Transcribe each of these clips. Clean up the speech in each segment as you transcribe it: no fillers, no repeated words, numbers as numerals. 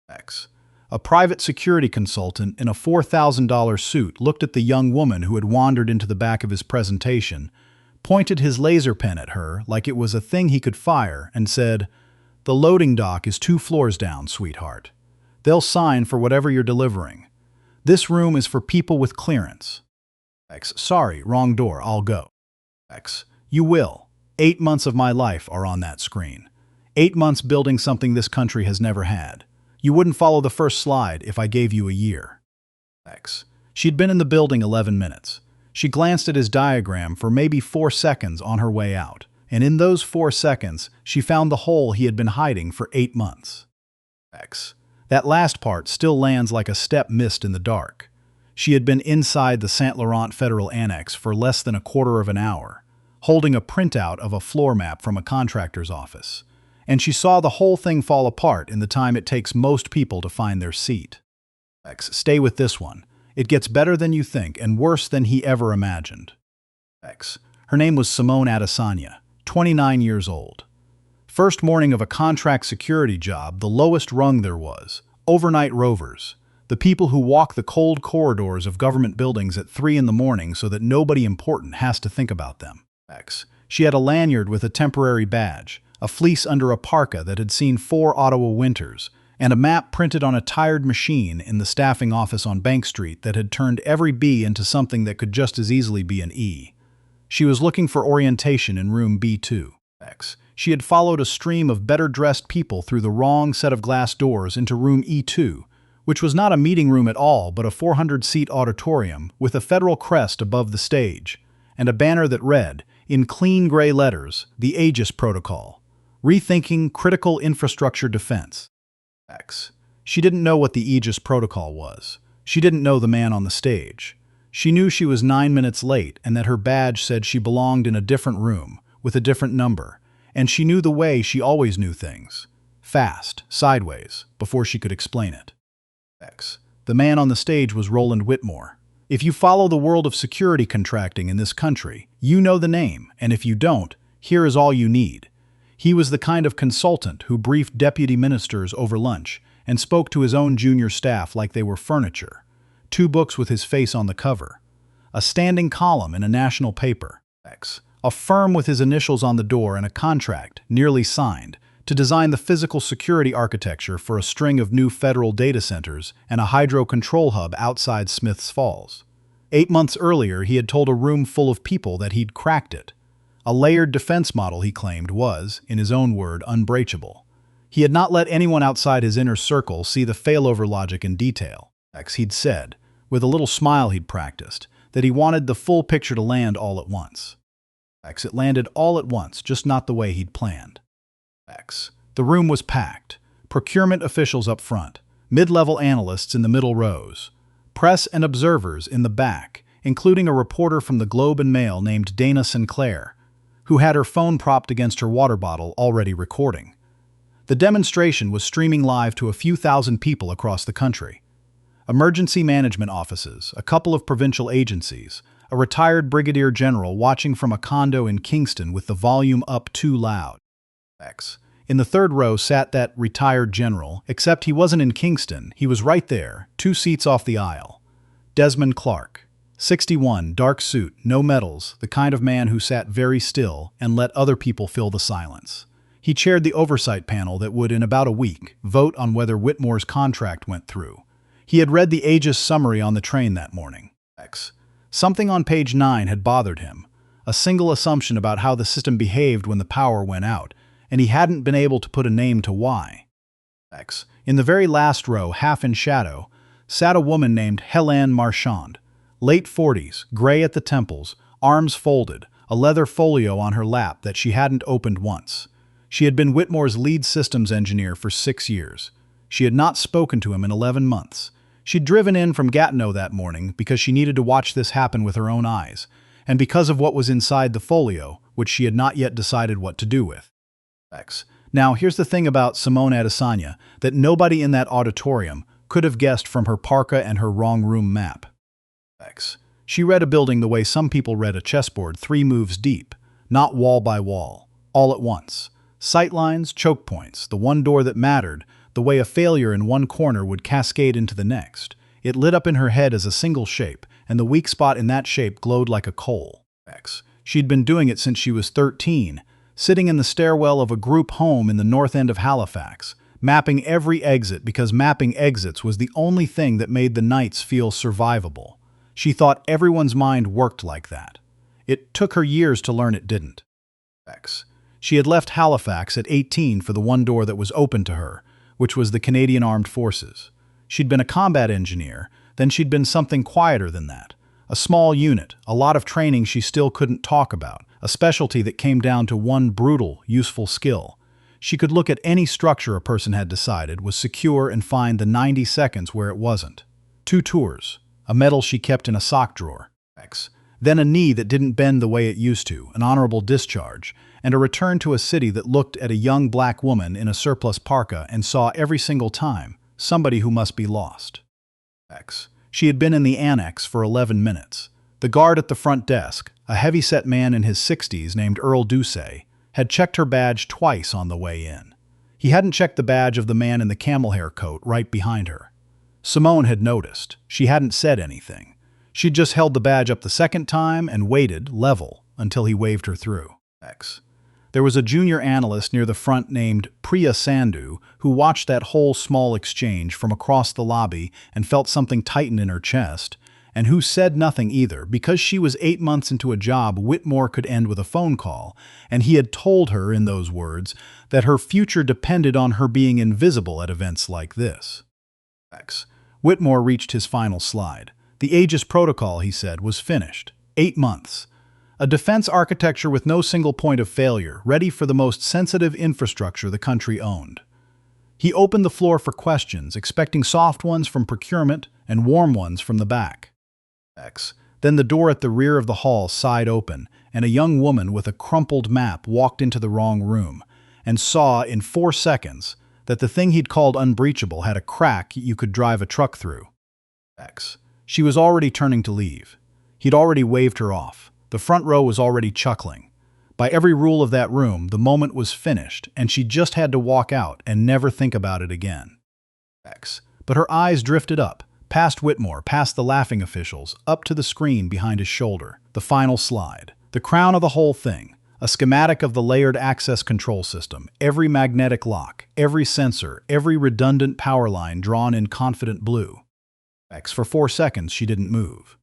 X. A private security consultant in a $4,000 suit looked at the young woman who had wandered into the back of his presentation, pointed his laser pen at her like it was a thing he could fire, and said, "The loading dock is 2 floors down, sweetheart. They'll sign for whatever you're delivering. This room is for people with clearance." X. Sorry, wrong door, I'll go. X. You will. 8 months of my life are on that screen. 8 months building something this country has never had. You wouldn't follow the first slide if I gave you a year. X. She'd been in the building 11 minutes. She glanced at his diagram for maybe 4 seconds on her way out, and in those 4 seconds, she found the hole he had been hiding for 8 months. X. That last part still lands like a step missed in the dark. She had been inside the St. Laurent Federal Annex for less than a quarter of an hour, holding a printout of a floor map from a contractor's office. And she saw the whole thing fall apart in the time it takes most people to find their seat. X. Stay with this one. It gets better than you think and worse than he ever imagined. X. Her name was Simone Adesanya, 29 years old. First morning of a contract security job, the lowest rung there was. Overnight rovers. The people who walk the cold corridors of government buildings at 3 in the morning so that nobody important has to think about them. X. She had a lanyard with a temporary badge, a fleece under a parka that had seen 4 Ottawa winters, and a map printed on a tired machine in the staffing office on Bank Street that had turned every B into something that could just as easily be an E. She was looking for orientation in room B2. X. She had followed a stream of better-dressed people through the wrong set of glass doors into room E2, which was not a meeting room at all but a 400-seat auditorium with a federal crest above the stage, and a banner that read, in clean gray letters, the Aegis Protocol. Rethinking Critical Infrastructure Defense. X. She didn't know what the Aegis Protocol was. She didn't know the man on the stage. She knew she was 9 minutes late and that her badge said she belonged in a different room, with a different number, and she knew the way she always knew things. Fast, sideways, before she could explain it. X. The man on the stage was Roland Whitmore. If you follow the world of security contracting in this country, you know the name, and if you don't, here is all you need. He was the kind of consultant who briefed deputy ministers over lunch and spoke to his own junior staff like they were furniture. 2 books with his face on the cover. A standing column in a national paper. X. A firm with his initials on the door and a contract, nearly signed, to design the physical security architecture for a string of new federal data centers and a hydro control hub outside Smiths Falls. 8 months earlier, he had told a room full of people that he'd cracked it. A layered defense model, he claimed, was, in his own word, unbreachable. He had not let anyone outside his inner circle see the failover logic in detail. He'd said, with a little smile he'd practiced, that he wanted the full picture to land all at once. It landed all at once, just not the way he'd planned. The room was packed. Procurement officials up front, mid-level analysts in the middle rows, press and observers in the back, including a reporter from the Globe and Mail named Dana Sinclair, who had her phone propped against her water bottle already recording. The demonstration was streaming live to a few thousand people across the country. Emergency management offices, a couple of provincial agencies, a retired brigadier general watching from a condo in Kingston with the volume up too loud. In the 3rd row sat that retired general, except he wasn't in Kingston, he was right there, 2 seats off the aisle. Desmond Clark. 61, dark suit, no medals, the kind of man who sat very still and let other people fill the silence. He chaired the oversight panel that would, in about a week, vote on whether Whitmore's contract went through. He had read the Aegis summary on the train that morning. Something on page 9 had bothered him, a single assumption about how the system behaved when the power went out, and he hadn't been able to put a name to why. In the very last row, half in shadow, sat a woman named Helene Marchand. Late 40s, gray at the temples, arms folded, a leather folio on her lap that she hadn't opened once. She had been Whitmore's lead systems engineer for 6 years. She had not spoken to him in 11 months. She'd driven in from Gatineau that morning because she needed to watch this happen with her own eyes, and because of what was inside the folio, which she had not yet decided what to do with. Now, here's the thing about Simone Adesanya that nobody in that auditorium could have guessed from her parka and her wrong room map. She read a building the way some people read a chessboard 3 moves deep, not wall by wall, all at once. Sightlines, choke points, the one door that mattered, the way a failure in one corner would cascade into the next. It lit up in her head as a single shape, and the weak spot in that shape glowed like a coal. She'd been doing it since she was 13, sitting in the stairwell of a group home in the north end of Halifax, mapping every exit because mapping exits was the only thing that made the nights feel survivable. She thought everyone's mind worked like that. It took her years to learn it didn't. She had left Halifax at 18 for the one door that was open to her, which was the Canadian Armed Forces. She'd been a combat engineer, then she'd been something quieter than that. A small unit, a lot of training she still couldn't talk about, a specialty that came down to one brutal, useful skill. She could look at any structure a person had decided was secure and find the 90 seconds where it wasn't. 2 tours, a medal she kept in a sock drawer. Then a knee that didn't bend the way it used to, an honorable discharge, and a return to a city that looked at a young black woman in a surplus parka and saw every single time somebody who must be lost. She had been in the annex for 11 minutes. The guard at the front desk, a heavy-set man in his 60s named Earl Doucet, had checked her badge twice on the way in. He hadn't checked the badge of the man in the camel hair coat right behind her. Simone had noticed. She hadn't said anything. She'd just held the badge up the second time and waited, level, until he waved her through. There was a junior analyst near the front named Priya Sandhu who watched that whole small exchange from across the lobby and felt something tighten in her chest, and who said nothing either because she was 8 months into a job Whitmore could end with a phone call, and he had told her, in those words, that her future depended on her being invisible at events like this. Whitmore reached his final slide. The Aegis protocol, he said, was finished. 8 months. A defense architecture with no single point of failure, ready for the most sensitive infrastructure the country owned. He opened the floor for questions, expecting soft ones from procurement and warm ones from the back. Then the door at the rear of the hall sighed open, and a young woman with a crumpled map walked into the wrong room, and saw in 4 seconds that the thing he'd called unbreachable had a crack you could drive a truck through. She was already turning to leave. He'd already waved her off. The front row was already chuckling. By every rule of that room, the moment was finished, and she just had to walk out and never think about it again. But her eyes drifted up, past Whitmore, past the laughing officials, up to the screen behind his shoulder. The final slide. The crown of the whole thing. A schematic of the layered access control system, every magnetic lock, every sensor, every redundant power line drawn in confident blue. For 4 seconds, she didn't move.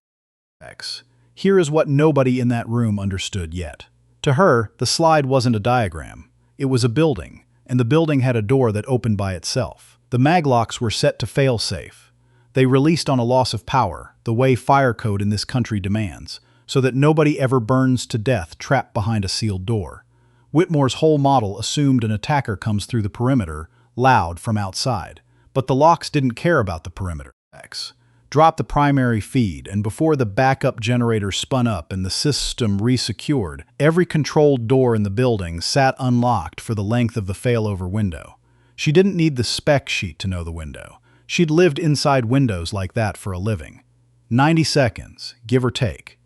Here is what nobody in that room understood yet. To her, the slide wasn't a diagram. It was a building, and the building had a door that opened by itself. The maglocks were set to fail-safe. They released on a loss of power, the way fire code in this country demands, so that nobody ever burns to death trapped behind a sealed door. Whitmore's whole model assumed an attacker comes through the perimeter, loud from outside. But the locks didn't care about the perimeter. Dropped the primary feed, and before the backup generator spun up and the system resecured, every controlled door in the building sat unlocked for the length of the failover window. She didn't need the spec sheet to know the window. She'd lived inside windows like that for a living. 90 seconds, give or take.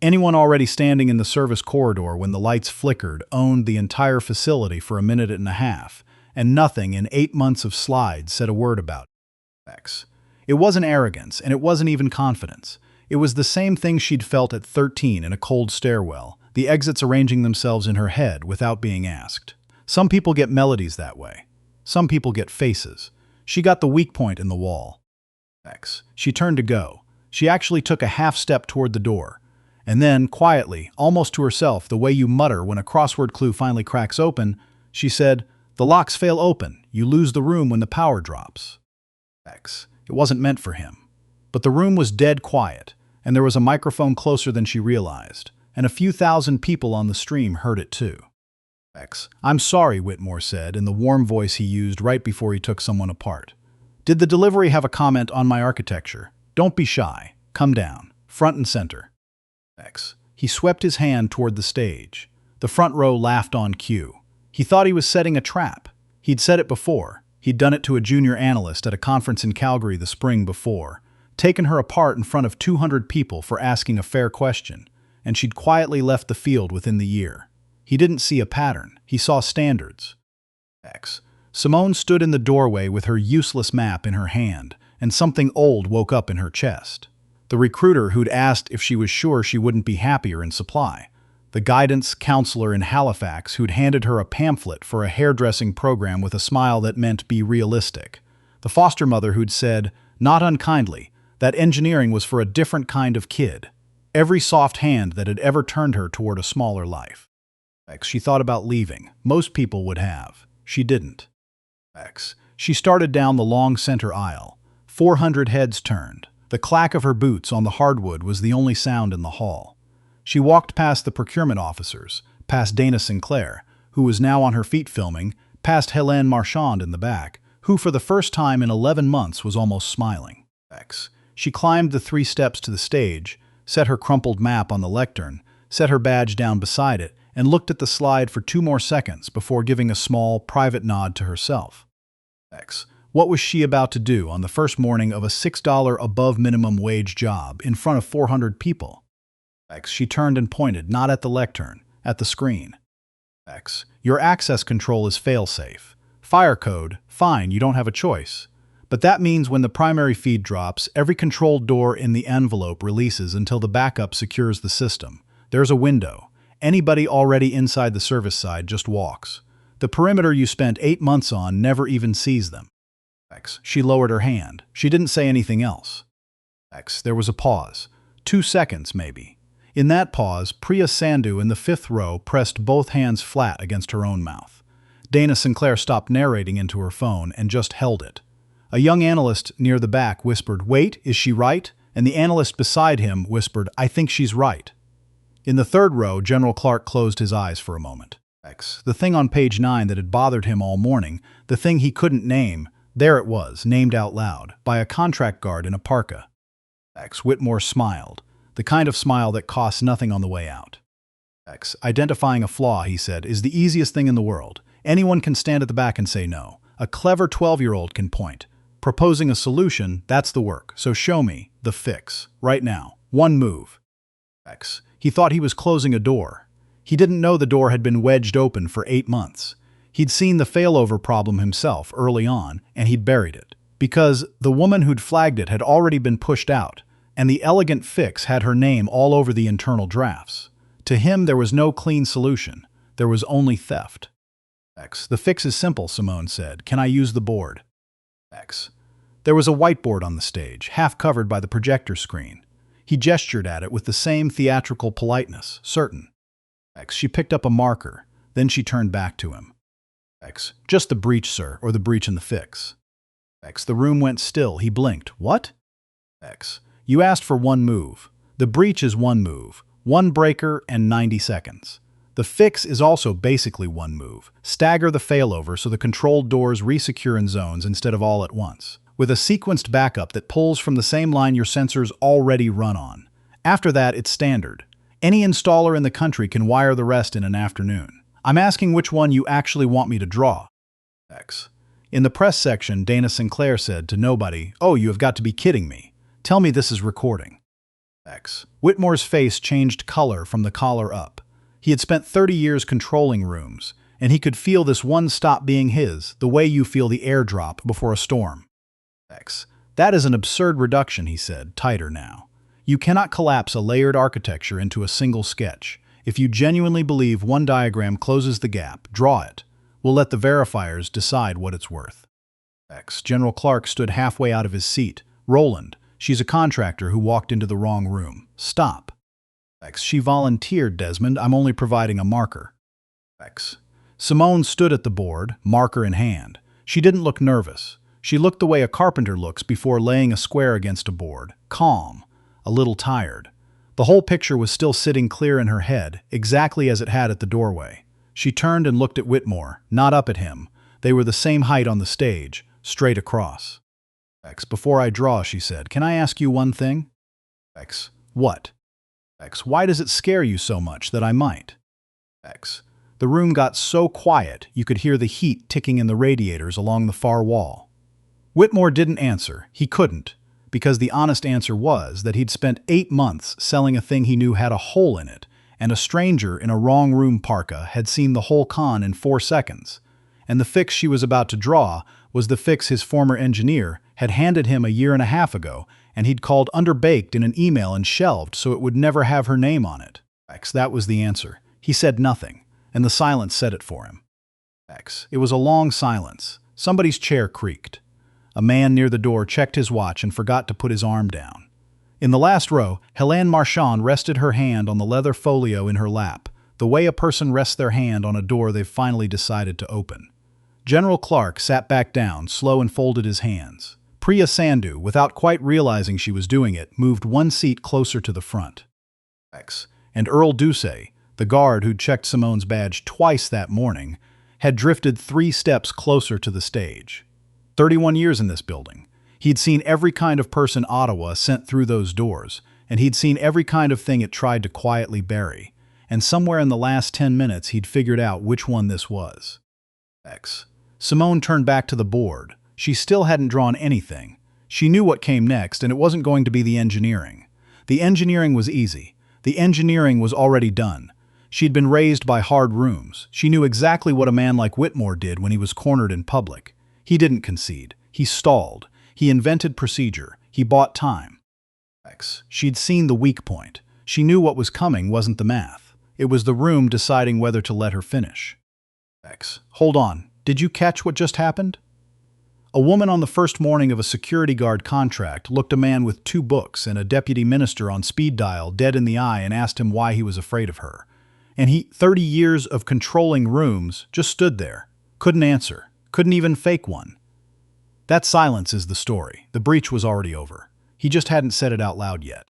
Anyone already standing in the service corridor when the lights flickered owned the entire facility for a minute and a half, and nothing in 8 months of slides said a word about it. It wasn't arrogance, and it wasn't even confidence. It was the same thing she'd felt at 13 in a cold stairwell, the exits arranging themselves in her head without being asked. Some people get melodies that way. Some people get faces. She got the weak point in the wall. She turned to go. She actually took a half step toward the door. And then, quietly, almost to herself, the way you mutter when a crossword clue finally cracks open, she said, "The locks fail open. You lose the room when the power drops." It wasn't meant for him. But the room was dead quiet, and there was a microphone closer than she realized, and a few thousand people on the stream heard it too. "I'm sorry," Whitmore said in the warm voice he used right before he took someone apart. "Did the delivery have a comment on my architecture? Don't be shy. Come down. Front and center." He swept his hand toward the stage. The front row laughed on cue. He thought he was setting a trap. He'd said it before. He'd done it to a junior analyst at a conference in Calgary the spring before, taken her apart in front of 200 people for asking a fair question, and she'd quietly left the field within the year. He didn't see a pattern. He saw standards. Simone stood in the doorway with her useless map in her hand, and something old woke up in her chest. The recruiter who'd asked if she was sure she wouldn't be happier in supply. The guidance counselor in Halifax who'd handed her a pamphlet for a hairdressing program with a smile that meant be realistic. The foster mother who'd said, not unkindly, that engineering was for a different kind of kid. Every soft hand that had ever turned her toward a smaller life. She thought about leaving. Most people would have. She didn't. She started down the long center aisle. 400 heads turned. The clack of her boots on the hardwood was the only sound in the hall. She walked past the procurement officers, past Dana Sinclair, who was now on her feet filming, past Helene Marchand in the back, who for the first time in 11 months was almost smiling. She climbed the 3 steps to the stage, set her crumpled map on the lectern, set her badge down beside it, and looked at the slide for 2 more seconds before giving a small, private nod to herself. What was she about to do on the first morning of a $6 above minimum wage job in front of 400 people? She turned and pointed, not at the lectern, at the screen. Your access control is fail-safe. Fire code, fine, you don't have a choice. But that means when the primary feed drops, every controlled door in the envelope releases until the backup secures the system. There's a window. Anybody already inside the service side just walks. The perimeter you spent 8 months on never even sees them. She lowered her hand. She didn't say anything else. There was a pause. 2 seconds, maybe. In that pause, Priya Sandhu in the 5th row pressed both hands flat against her own mouth. Dana Sinclair stopped narrating into her phone and just held it. A young analyst near the back whispered, "Wait, is she right?" And the analyst beside him whispered, "I think she's right." In the 3rd row, General Clark closed his eyes for a moment. The thing on page 9 that had bothered him all morning, the thing he couldn't name, there it was, named out loud, by a contract guard in a parka. Whitmore smiled, the kind of smile that costs nothing on the way out. Identifying a flaw, he said, is the easiest thing in the world. Anyone can stand at the back and say no. A clever 12-year-old can point. Proposing a solution, that's the work. So show me the fix, right now. One move. He thought he was closing a door. He didn't know the door had been wedged open for 8 months. He'd seen the failover problem himself early on, and he'd buried it. Because the woman who'd flagged it had already been pushed out, and the elegant fix had her name all over the internal drafts. To him, there was no clean solution. There was only theft. The fix is simple, Simone said. Can I use the board? There was a whiteboard on the stage, half covered by the projector screen. He gestured at it with the same theatrical politeness, certain. She picked up a marker. Then she turned back to him. Just the breach, sir, or the breach in the fix. The room went still. He blinked. What? You asked for one move. The breach is one move, one breaker, and 90 seconds. The fix is also basically one move. Stagger the failover so the controlled doors resecure in zones instead of all at once, with a sequenced backup that pulls from the same line your sensors already run on. After that, it's standard. Any installer in the country can wire the rest in an afternoon. I'm asking which one you actually want me to draw. In the press section, Dana Sinclair said to nobody, "Oh, you have got to be kidding me. Tell me this is recording." Whitmore's face changed color from the collar up. He had spent 30 years controlling rooms, and he could feel this one stop being his, the way you feel the airdrop before a storm. That is an absurd reduction, he said, tighter now. You cannot collapse a layered architecture into a single sketch. If you genuinely believe one diagram closes the gap, draw it. We'll let the verifiers decide what it's worth. General Clark stood halfway out of his seat. Roland, she's a contractor who walked into the wrong room. Stop. She volunteered, Desmond. I'm only providing a marker. Simone stood at the board, marker in hand. She didn't look nervous. She looked the way a carpenter looks before laying a square against a board. Calm. A little tired. The whole picture was still sitting clear in her head, exactly as it had at the doorway. She turned and looked at Whitmore, not up at him. They were the same height on the stage, straight across. Before I draw, she said, can I ask you one thing? What? Why does it scare you so much that I might? The room got so quiet you could hear the heat ticking in the radiators along the far wall. Whitmore didn't answer. He couldn't, because the honest answer was that he'd spent 8 months selling a thing he knew had a hole in it, and a stranger in a wrong room parka had seen the whole con in 4 seconds. and the fix she was about to draw was the fix his former engineer had handed him a year and a half ago, and he'd called underbaked in an email and shelved so it would never have her name on it. That was the answer. He said nothing, and the silence said it for him. It was a long silence. Somebody's chair creaked. A man near the door checked his watch and forgot to put his arm down. In the last row, Helene Marchand rested her hand on the leather folio in her lap, the way a person rests their hand on a door they've finally decided to open. General Clark sat back down, slow, and folded his hands. Priya Sandhu, without quite realizing she was doing it, moved one seat closer to the front. And Earl Doucet, the guard who'd checked Simone's badge twice that morning, had drifted 3 steps closer to the stage. 31 years in this building. He'd seen every kind of person Ottawa sent through those doors, and he'd seen every kind of thing it tried to quietly bury. And somewhere in the last 10 minutes he'd figured out which one this was. Simone turned back to the board. She still hadn't drawn anything. She knew what came next, and it wasn't going to be the engineering. The engineering was easy. The engineering was already done. She'd been raised by hard rooms. She knew exactly what a man like Whitmore did when he was cornered in public. He didn't concede. He stalled. He invented procedure. He bought time. She'd seen the weak point. She knew what was coming wasn't the math. It was the room deciding whether to let her finish. Hold on. Did you catch what just happened? A woman on the first morning of a security guard contract looked a man with 2 books and a deputy minister on speed dial dead in the eye and asked him why he was afraid of her. And he, 30 years of controlling rooms, just stood there. Couldn't answer. Couldn't even fake one. That silence is the story. The breach was already over. He just hadn't said it out loud yet.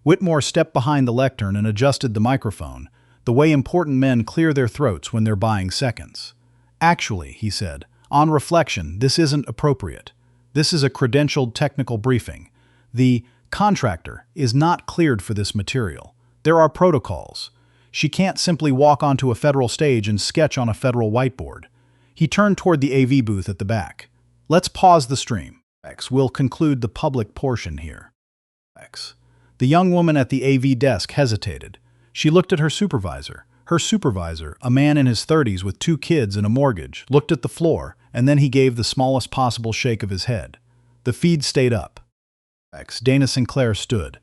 Whitmore stepped behind the lectern and adjusted the microphone, the way important men clear their throats when they're buying seconds. Actually, he said, on reflection, this isn't appropriate. This is a credentialed technical briefing. The contractor is not cleared for this material. There are protocols. She can't simply walk onto a federal stage and sketch on a federal whiteboard. He turned toward the AV booth at the back. Let's pause the stream. We'll conclude the public portion here. The young woman at the AV desk hesitated. She looked at her supervisor. Her supervisor, a man in his 30s with 2 kids and a mortgage, looked at the floor, and then he gave the smallest possible shake of his head. The feed stayed up. Dana Sinclair stood.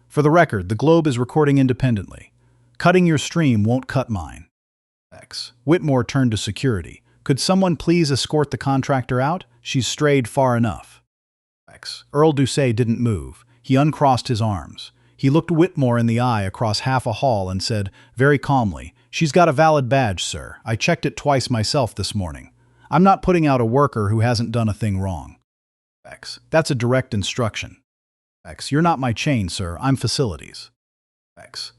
For the record, the Globe is recording independently. Cutting your stream won't cut mine. Whitmore turned to security. Could someone please escort the contractor out? She's strayed far enough. Earl Doucet didn't move. He uncrossed his arms. He looked Whitmore in the eye across half a hall and said, very calmly, "She's got a valid badge, sir. I checked it twice myself this morning. I'm not putting out a worker who hasn't done a thing wrong." That's a direct instruction. You're not my chain, sir. I'm facilities.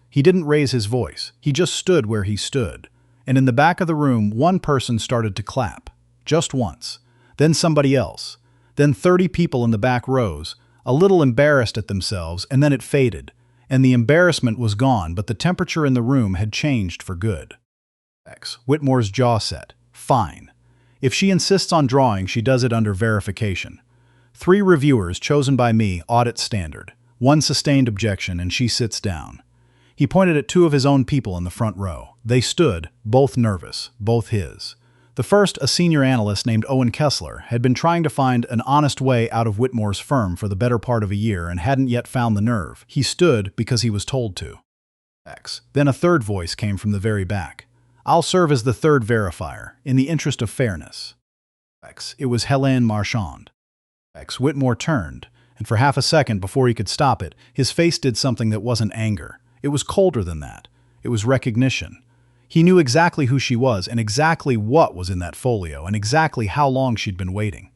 He didn't raise his voice. He just stood where he stood. And in the back of the room, one person started to clap. Just once. Then somebody else. Then 30 people in the back rows, a little embarrassed at themselves, and then it faded. And the embarrassment was gone, but the temperature in the room had changed for good. Whitmore's jaw set. Fine. If she insists on drawing, she does it under verification. 3 reviewers chosen by me audit standard. 1 sustained objection, and she sits down. He pointed at 2 of his own people in the front row. They stood, both nervous, both his. The first, a senior analyst named Owen Kessler, had been trying to find an honest way out of Whitmore's firm for the better part of a year and hadn't yet found the nerve. He stood because he was told to. Then a third voice came from the very back. I'll serve as the third verifier, in the interest of fairness. It was Helene Marchand. Whitmore turned, and for half a second before he could stop it, his face did something that wasn't anger. It was colder than that. It was recognition. He knew exactly who she was and exactly what was in that folio and exactly how long she'd been waiting.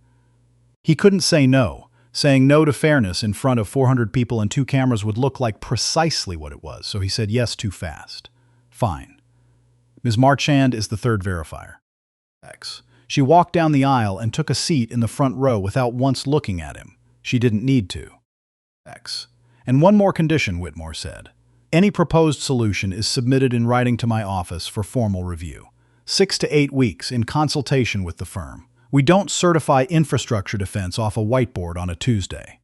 He couldn't say no. Saying no to fairness in front of 400 people and 2 cameras would look like precisely what it was, so he said yes too fast. Fine. Ms. Marchand is the third verifier. She walked down the aisle and took a seat in the front row without once looking at him. She didn't need to. And one more condition, Whitmore said. Any proposed solution is submitted in writing to my office for formal review. 6 to 8 weeks in consultation with the firm. We don't certify infrastructure defense off a whiteboard on a Tuesday.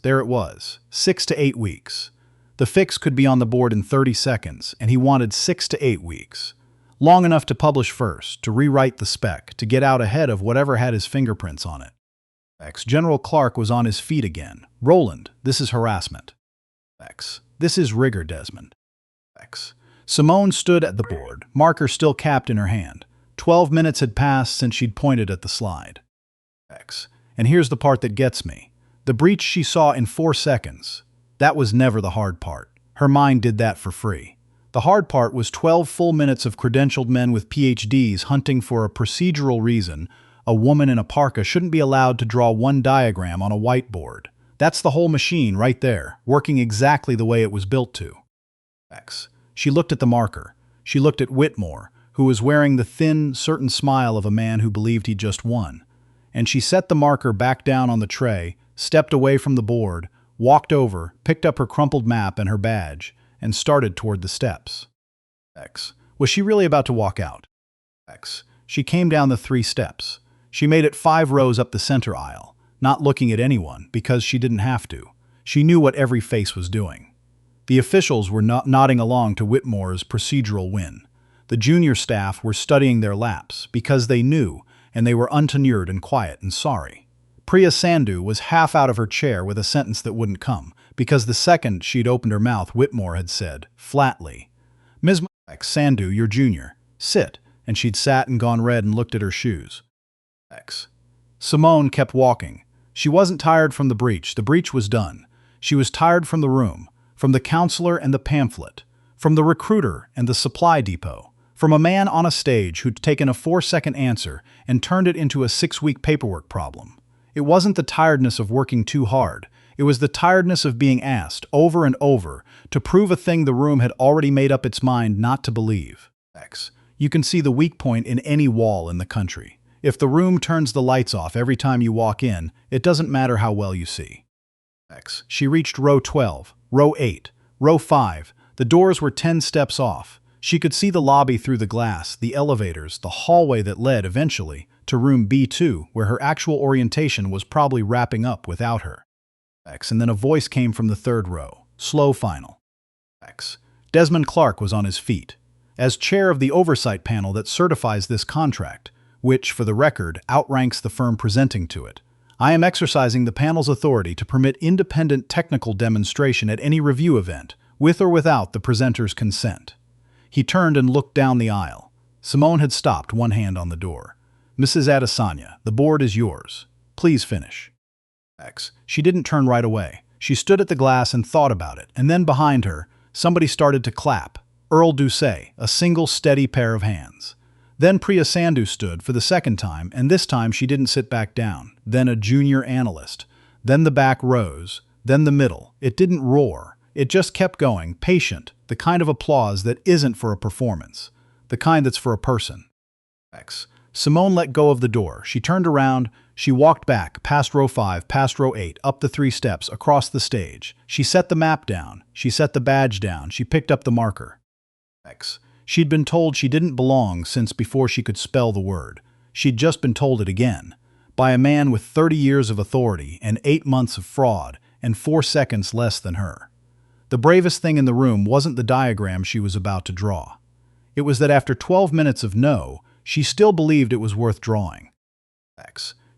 There it was. 6 to 8 weeks. The fix could be on the board in 30 seconds, and he wanted 6 to 8 weeks. Long enough to publish first, to rewrite the spec, to get out ahead of whatever had his fingerprints on it. General Clark was on his feet again. Roland, this is harassment. This is rigor, Desmond. Simone stood at the board, marker still capped in her hand. 12 minutes had passed since she'd pointed at the slide. And here's the part that gets me. The breach she saw in 4 seconds. That was never the hard part. Her mind did that for free. The hard part was 12 full minutes of credentialed men with PhDs hunting for a procedural reason a woman in a parka shouldn't be allowed to draw one diagram on a whiteboard. That's the whole machine right there, working exactly the way it was built to. She looked at the marker. She looked at Whitmore, who was wearing the thin, certain smile of a man who believed he'd just won. And she set the marker back down on the tray, stepped away from the board, walked over, picked up her crumpled map and her badge, and started toward the steps. Was she really about to walk out? She came down the 3 steps. She made it 5 rows up the center aisle, not looking at anyone because she didn't have to. She knew what every face was doing. The officials were nodding along to Whitmore's procedural win. The junior staff were studying their laps because they knew, and they were untenured and quiet and sorry. Priya Sandhu was half out of her chair with a sentence that wouldn't come, because the second she'd opened her mouth, Whitmore had said, flatly, "Ms. Sandhu, you're junior. Sit." And she'd sat and gone red and looked at her shoes. Simone kept walking. She wasn't tired from the breach. The breach was done. She was tired from the room, from the counselor and the pamphlet, from the recruiter and the supply depot, from a man on a stage who'd taken a 4-second answer and turned it into a 6-week paperwork problem. It wasn't the tiredness of working too hard. It was the tiredness of being asked, over and over, to prove a thing the room had already made up its mind not to believe. You can see the weak point in any wall in the country. If the room turns the lights off every time you walk in, it doesn't matter how well you see. She reached row 12, row 8, row 5. The doors were 10 steps off. She could see the lobby through the glass, the elevators, the hallway that led, eventually, to room B2, where her actual orientation was probably wrapping up without her. And then a voice came from the 3rd row. Slow final. Desmond Clark was on his feet. As chair of the oversight panel that certifies this contract, which, for the record, outranks the firm presenting to it, I am exercising the panel's authority to permit independent technical demonstration at any review event, with or without the presenter's consent. He turned and looked down the aisle. Simone had stopped, one hand on the door. "Mrs. Adesanya, the board is yours. Please finish." She didn't turn right away. She stood at the glass and thought about it, and then behind her, somebody started to clap. Earl Doucet, a single steady pair of hands. Then Priya Sandhu stood for the 2nd time, and this time she didn't sit back down. Then a junior analyst. Then the back rows. Then the middle. It didn't roar. It just kept going, patient, the kind of applause that isn't for a performance, the kind that's for a person. Simone let go of the door. She turned around. She walked back, past row 5, past row 8, up the 3 steps, across the stage. She set the map down. She set the badge down. She picked up the marker. She'd been told she didn't belong since before she could spell the word. She'd just been told it again, by a man with 30 years of authority and 8 months of fraud and 4 seconds less than her. The bravest thing in the room wasn't the diagram she was about to draw. It was that after 12 minutes of no, she still believed it was worth drawing.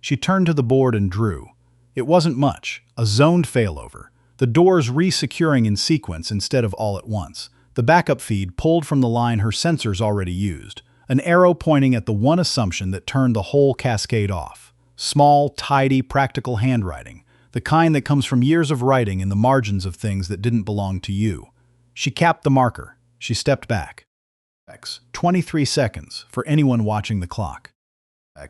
She turned to the board and drew. It wasn't much, a zoned failover, the doors re-securing in sequence instead of all at once. The backup feed pulled from the line her sensors already used, an arrow pointing at the one assumption that turned the whole cascade off. Small, tidy, practical handwriting, the kind that comes from years of writing in the margins of things that didn't belong to you. She capped the marker. She stepped back. 23 seconds for anyone watching the clock.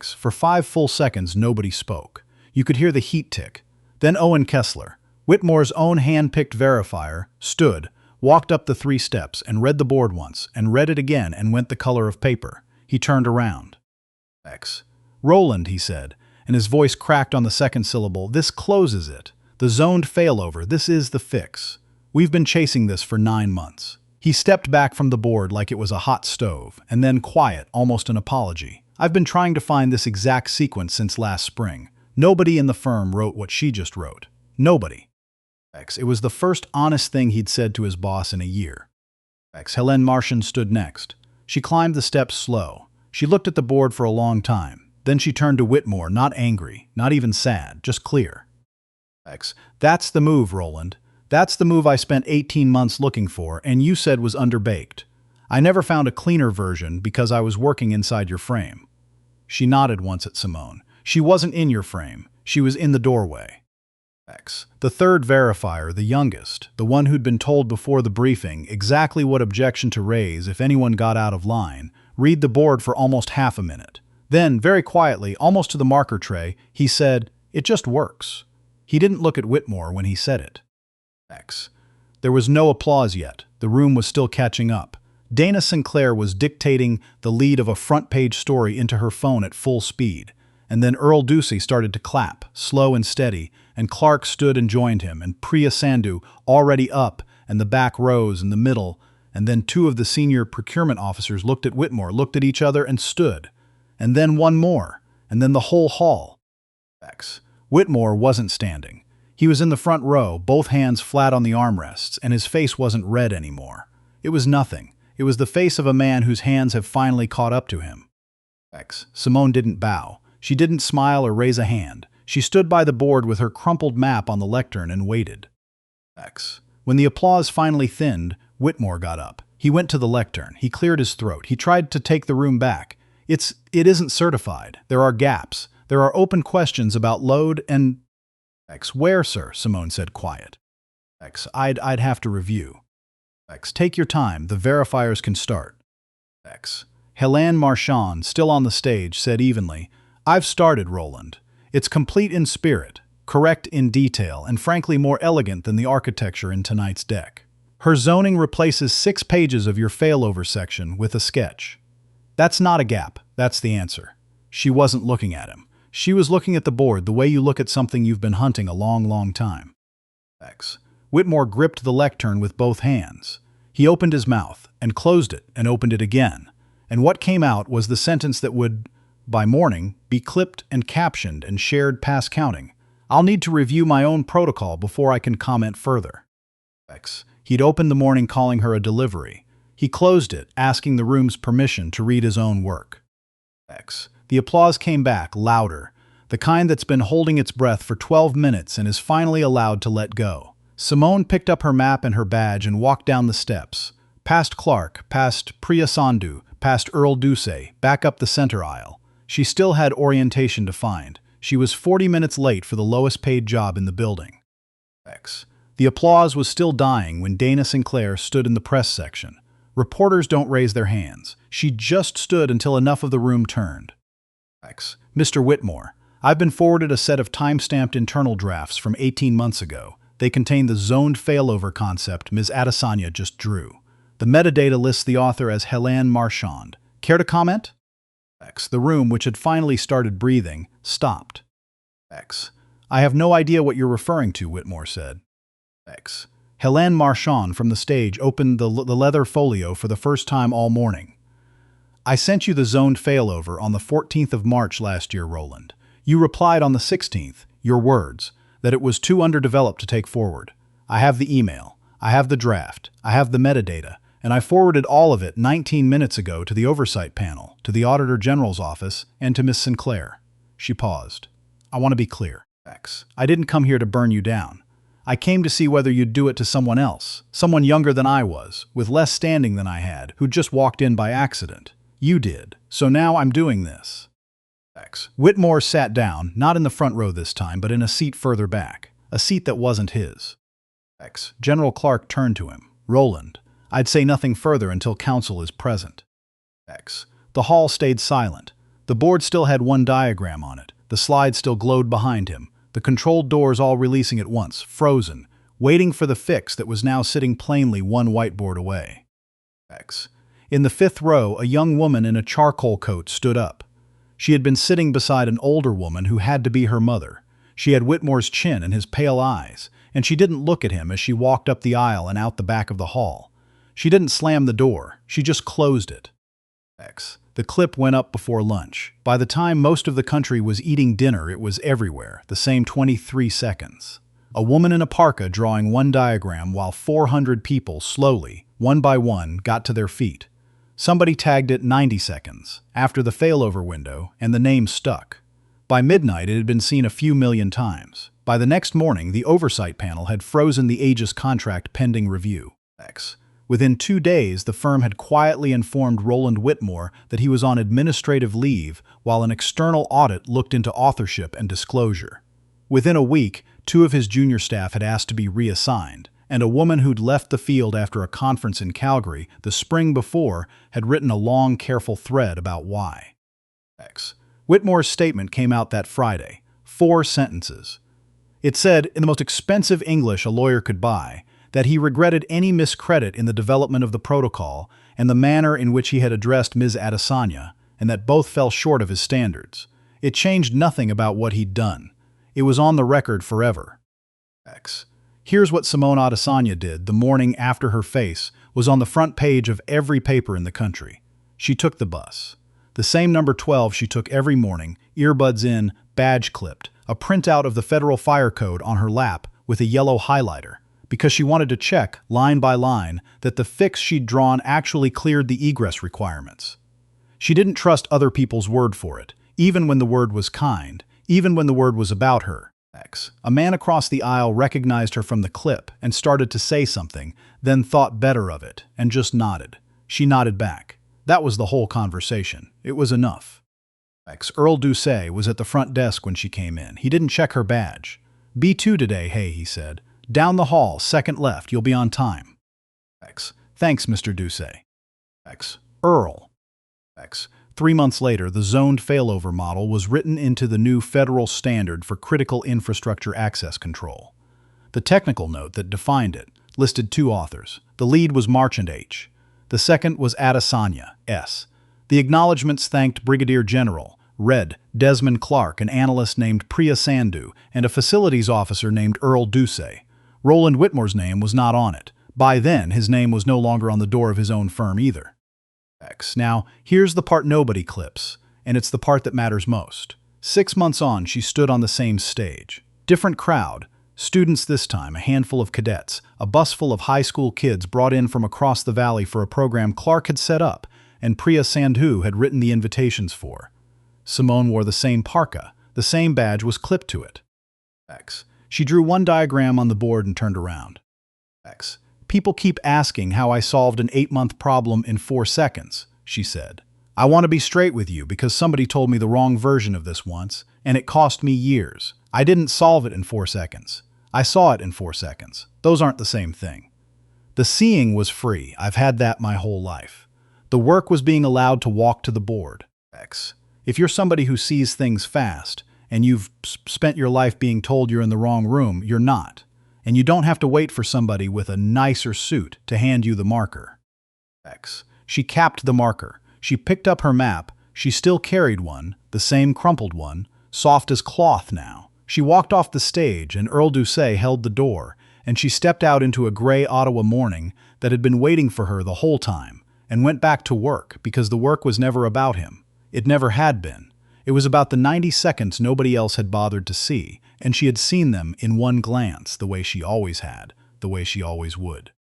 For 5 full seconds, nobody spoke. You could hear the heat tick. Then Owen Kessler, Whitmore's own hand-picked verifier, stood, walked up the 3 steps and read the board once, and read it again and went the color of paper. He turned around. "Roland," he said, and his voice cracked on the 2nd syllable, "this closes it. The zoned failover, this is the fix. We've been chasing this for 9 months. He stepped back from the board like it was a hot stove, and then quiet, almost an apology. "I've been trying to find this exact sequence since last spring. Nobody in the firm wrote what she just wrote. Nobody." It was the first honest thing he'd said to his boss in a year. Helene Marchand stood next. She climbed the steps slow. She looked at the board for a long time. Then she turned to Whitmore, not angry, not even sad, just clear. That's the move, Roland. That's the move I spent 18 months looking for, and you said was underbaked. I never found a cleaner version because I was working inside your frame. She nodded once at Simone. She wasn't in your frame. She was in the doorway. The third verifier, the youngest, the one who'd been told before the briefing exactly what objection to raise if anyone got out of line, read the board for almost half a minute. Then, very quietly, almost to the marker tray, he said, "It just works." He didn't look at Whitmore when he said it. There was no applause yet. The room was still catching up. Dana Sinclair was dictating the lead of a front-page story into her phone at full speed. And then Earl Ducey started to clap, slow and steady, and Clark stood and joined him, and Priya Sandhu already up, and the back rows in the middle, and then two of the senior procurement officers looked at Whitmore, looked at each other, and stood. And then one more, and then the whole hall. Whitmore wasn't standing. He was in the front row, both hands flat on the armrests, and his face wasn't red anymore. It was nothing. It was the face of a man whose hands have finally caught up to him. Simone didn't bow. She didn't smile or raise a hand. She stood by the board with her crumpled map on the lectern and waited. When the applause finally thinned, Whitmore got up. He went to the lectern. He cleared his throat. He tried to take the room back. It isn't certified. There are gaps. There are open questions about load and... Where, sir? Simone said quiet. I'd have to review. Take your time. The verifiers can start. Helene Marchand, still on the stage, said evenly, "I've started, Roland. It's complete in spirit, correct in detail, and frankly more elegant than the architecture in tonight's deck. Her zoning replaces 6 pages of your failover section with a sketch." That's not a gap. That's the answer. She wasn't looking at him. She was looking at the board the way you look at something you've been hunting a long, long time. Whitmore gripped the lectern with both hands. He opened his mouth, and closed it, and opened it again. And what came out was the sentence that would, by morning, be clipped and captioned and shared past counting. "I'll need to review my own protocol before I can comment further." He'd opened the morning calling her a delivery. He closed it, asking the room's permission to read his own work. The applause came back, louder, the kind that's been holding its breath for 12 minutes and is finally allowed to let go. Simone picked up her map and her badge and walked down the steps, past Clark, past Priya Sandhu, past Earl Ducey, back up the center aisle. She still had orientation to find. She was 40 minutes late for the lowest-paid job in the building. The applause was still dying when Dana Sinclair stood in the press section. Reporters don't raise their hands. She just stood until enough of the room turned. "Mr. Whitmore, I've been forwarded a set of time-stamped internal drafts from 18 months ago. They contain the zoned failover concept Ms. Adesanya just drew. The metadata lists the author as Helene Marchand. Care to comment?" The room, which had finally started breathing, stopped. "I have no idea what you're referring to," Whitmore said. Helene Marchand from the stage opened the leather folio for the first time all morning. "I sent you the zoned failover on the 14th of March last year, Roland. You replied on the 16th, your words, that it was too underdeveloped to take forward. I have the email. I have the draft. I have the metadata. And I forwarded all of it 19 minutes ago to the Oversight Panel, to the Auditor General's office, and to Miss Sinclair." She paused. "I want to be clear. I didn't come here to burn you down. I came to see whether you'd do it to someone else, someone younger than I was, with less standing than I had, who just walked in by accident. You did. So now I'm doing this." Whitmore sat down, not in the front row this time, but in a seat further back, a seat that wasn't his. General Clark turned to him. "Roland, I'd say nothing further until counsel is present." The hall stayed silent. The board still had one diagram on it. The slide still glowed behind him. The controlled doors all releasing at once, frozen, waiting for the fix that was now sitting plainly one whiteboard away. In the 5th row, a young woman in a charcoal coat stood up. She had been sitting beside an older woman who had to be her mother. She had Whitmore's chin and his pale eyes, and she didn't look at him as she walked up the aisle and out the back of the hall. She didn't slam the door. She just closed it. The clip went up before lunch. By the time most of the country was eating dinner, it was everywhere, the same 23 seconds. A woman in a parka drawing one diagram while 400 people slowly, one by one, got to their feet. Somebody tagged it 90 seconds, after the failover window, and the name stuck. By midnight, it had been seen a few million times. By the next morning, the oversight panel had frozen the Aegis contract pending review. Within 2 days, the firm had quietly informed Roland Whitmore that he was on administrative leave while an external audit looked into authorship and disclosure. Within a week, 2 of his junior staff had asked to be reassigned, and a woman who'd left the field after a conference in Calgary the spring before had written a long, careful thread about why. Whitmore's statement came out that Friday. 4 sentences. It said, in the most expensive English a lawyer could buy, that he regretted any miscredit in the development of the protocol and the manner in which he had addressed Ms. Adesanya, and that both fell short of his standards. It changed nothing about what he'd done. It was on the record forever. Here's what Simone Adesanya did the morning after her face was on the front page of every paper in the country. She took the bus. The same number 12 she took every morning, earbuds in, badge clipped, a printout of the federal fire code on her lap with a yellow highlighter, because she wanted to check, line by line, that the fix she'd drawn actually cleared the egress requirements. She didn't trust other people's word for it, even when the word was kind, even when the word was about her. A man across the aisle recognized her from the clip and started to say something, then thought better of it, and just nodded. She nodded back. That was the whole conversation. It was enough. Earl Doucet was at the front desk when she came in. He didn't check her badge. B2 today, hey, he said. Down the hall, second left, you'll be on time. Thanks, Mr. Doucet. Earl. 3 months later, the zoned failover model was written into the new federal standard for critical infrastructure access control. The technical note that defined it listed 2 authors. The lead was Marchant H. The second was Adesanya S. The acknowledgments thanked Brigadier General, Red, Desmond Clark, an analyst named Priya Sandhu, and a facilities officer named Earl Doucet. Roland Whitmore's name was not on it. By then, his name was no longer on the door of his own firm either. Now, here's the part nobody clips, and it's the part that matters most. 6 months on, she stood on the same stage. Different crowd. Students this time, a handful of cadets, a bus full of high school kids brought in from across the valley for a program Clark had set up, and Priya Sandhu had written the invitations for. Simone wore the same parka. The same badge was clipped to it. She drew one diagram on the board and turned around. People keep asking how I solved an 8-month problem in 4 seconds, she said. I want to be straight with you because somebody told me the wrong version of this once, and it cost me years. I didn't solve it in 4 seconds. I saw it in 4 seconds. Those aren't the same thing. The seeing was free. I've had that my whole life. The work was being allowed to walk to the board. If you're somebody who sees things fast, and you've spent your life being told you're in the wrong room, you're not. And you don't have to wait for somebody with a nicer suit to hand you the marker. She capped the marker. She picked up her map. She still carried one, the same crumpled one, soft as cloth now. She walked off the stage, and Earl Doucet held the door, and she stepped out into a gray Ottawa morning that had been waiting for her the whole time, and went back to work because the work was never about him. It never had been. It was about the 90 seconds nobody else had bothered to see, and she had seen them in one glance the way she always had, the way she always would.